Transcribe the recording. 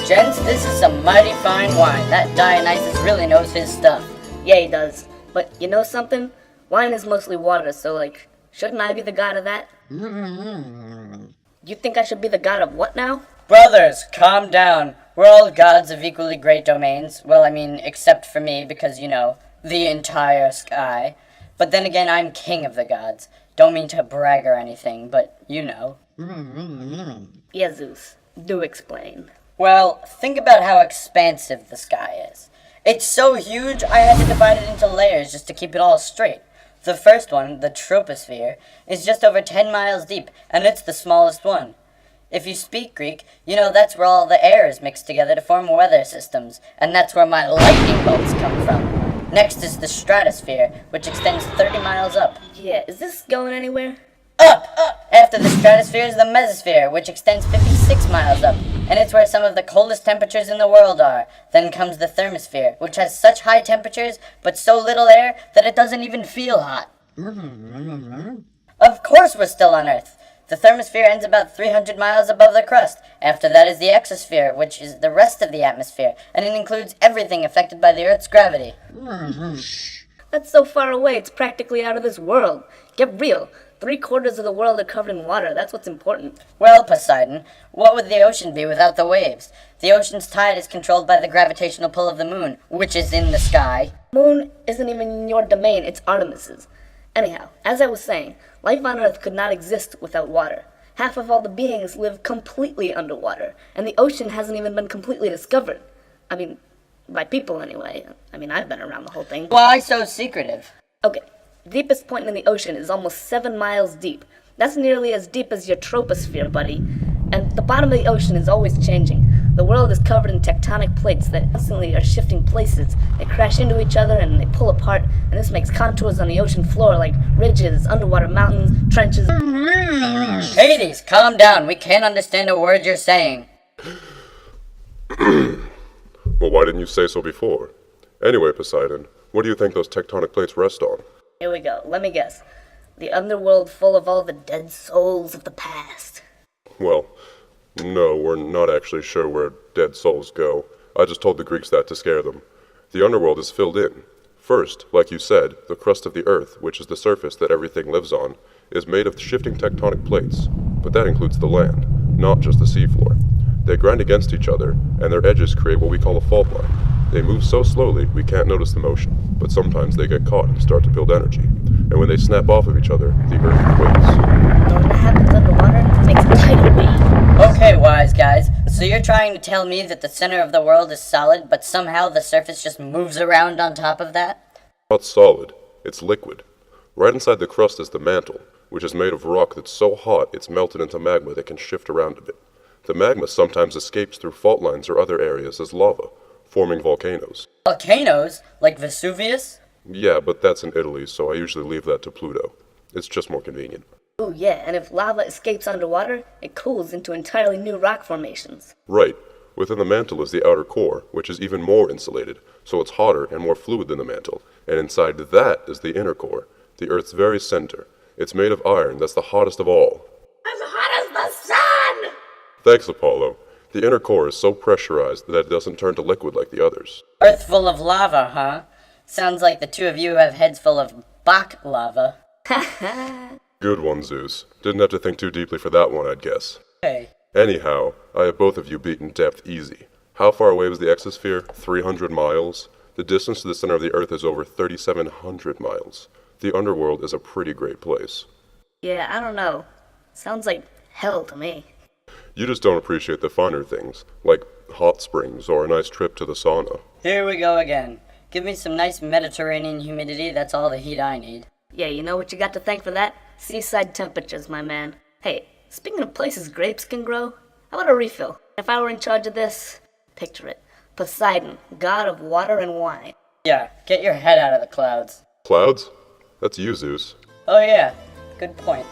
Gents, this is some mighty fine wine. That Dionysus really knows his stuff. Yeah, he does. But you know something? Wine is mostly water, so shouldn't I be the god of that? You think I should be the god of what now? Brothers, calm down. We're all gods of equally great domains. Well, I mean, except for me, because, the entire sky. But then again, I'm king of the gods. Don't mean to brag or anything, but you know. Yeah, Zeus. Do explain. Well, think about how expansive the sky is. It's so huge, I had to divide it into layers just to keep it all straight. The first one, the troposphere, is just over 10 miles deep, and it's the smallest one. If you speak Greek, you know that's where all the air is mixed together to form weather systems, and that's where my lightning bolts come from. Next is the stratosphere, which extends 30 miles up. Yeah, is this going anywhere? Up! After the stratosphere is the mesosphere, which extends 56 miles up, and it's where some of the coldest temperatures in the world are. Then comes the thermosphere, which has such high temperatures, but so little air, that it doesn't even feel hot. Of course we're still on Earth. The thermosphere ends about 300 miles above the crust. After that is the exosphere, which is the rest of the atmosphere, and it includes everything affected by the Earth's gravity. That's so far away, it's practically out of this world. Get real. 3/4 of the world are covered in water. That's what's important. Well, Poseidon, what would the ocean be without the waves? The ocean's tide is controlled by the gravitational pull of the moon, which is in the sky. Moon isn't even in your domain, it's Artemis's. Anyhow, as I was saying, life on Earth could not exist without water. Half of all the beings live completely underwater, and the ocean hasn't even been completely discovered. I mean, by people anyway. I've been around the whole thing. Why so secretive? Okay, the deepest point in the ocean is almost 7 miles deep. That's nearly as deep as your troposphere, buddy. And the bottom of the ocean is always changing. The world is covered in tectonic plates that constantly are shifting places. They crash into each other and they pull apart, and this makes contours on the ocean floor like ridges, underwater mountains, trenches. Hades, calm down. We can't understand a word you're saying. Well, why didn't you say so before? Anyway, Poseidon, what do you think those tectonic plates rest on? Here we go. Let me guess. The underworld full of all the dead souls of the past. Well, no, we're not actually sure where dead souls go. I just told the Greeks that to scare them. The underworld is filled in. First, like you said, the crust of the earth, which is the surface that everything lives on, is made of shifting tectonic plates. But that includes the land, not just the seafloor. They grind against each other, and their edges create what we call a fault line. They move so slowly we can't notice the motion, but sometimes they get caught and start to build energy. And when they snap off of each other, the earth quakes. So what happens underwater makes a tidal wave. Okay, wise guys, so you're trying to tell me that the center of the world is solid, but somehow the surface just moves around on top of that? Not solid, it's liquid. Right inside the crust is the mantle, which is made of rock that's so hot it's melted into magma that can shift around a bit. The magma sometimes escapes through fault lines or other areas as lava, forming volcanoes. Volcanoes? Like Vesuvius? Yeah, but that's in Italy, so I usually leave that to Pluto. It's just more convenient. Oh yeah, and if lava escapes underwater, it cools into entirely new rock formations. Right. Within the mantle is the outer core, which is even more insulated, so it's hotter and more fluid than the mantle. And inside that is the inner core, the Earth's very center. It's made of iron that's the hottest of all. As hot as the sun! Thanks, Apollo. The inner core is so pressurized that it doesn't turn to liquid like the others. Earth full of lava, huh? Sounds like the two of you have heads full of Bach lava. Good one, Zeus. Didn't have to think too deeply for that one, I'd guess. Hey. Anyhow, I have both of you beaten depth easy. How far away was the exosphere? 300 miles? The distance to the center of the Earth is over 3,700 miles. The underworld is a pretty great place. Yeah, I don't know. Sounds like hell to me. You just don't appreciate the finer things, like hot springs or a nice trip to the sauna. Here we go again. Give me some nice Mediterranean humidity, that's all the heat I need. Yeah, you know what you got to thank for that? Seaside temperatures, my man. Hey, speaking of places grapes can grow, how about a refill? If I were in charge of this, picture it. Poseidon, god of water and wine. Yeah, get your head out of the clouds. Clouds? That's you, Zeus. Oh yeah, good point.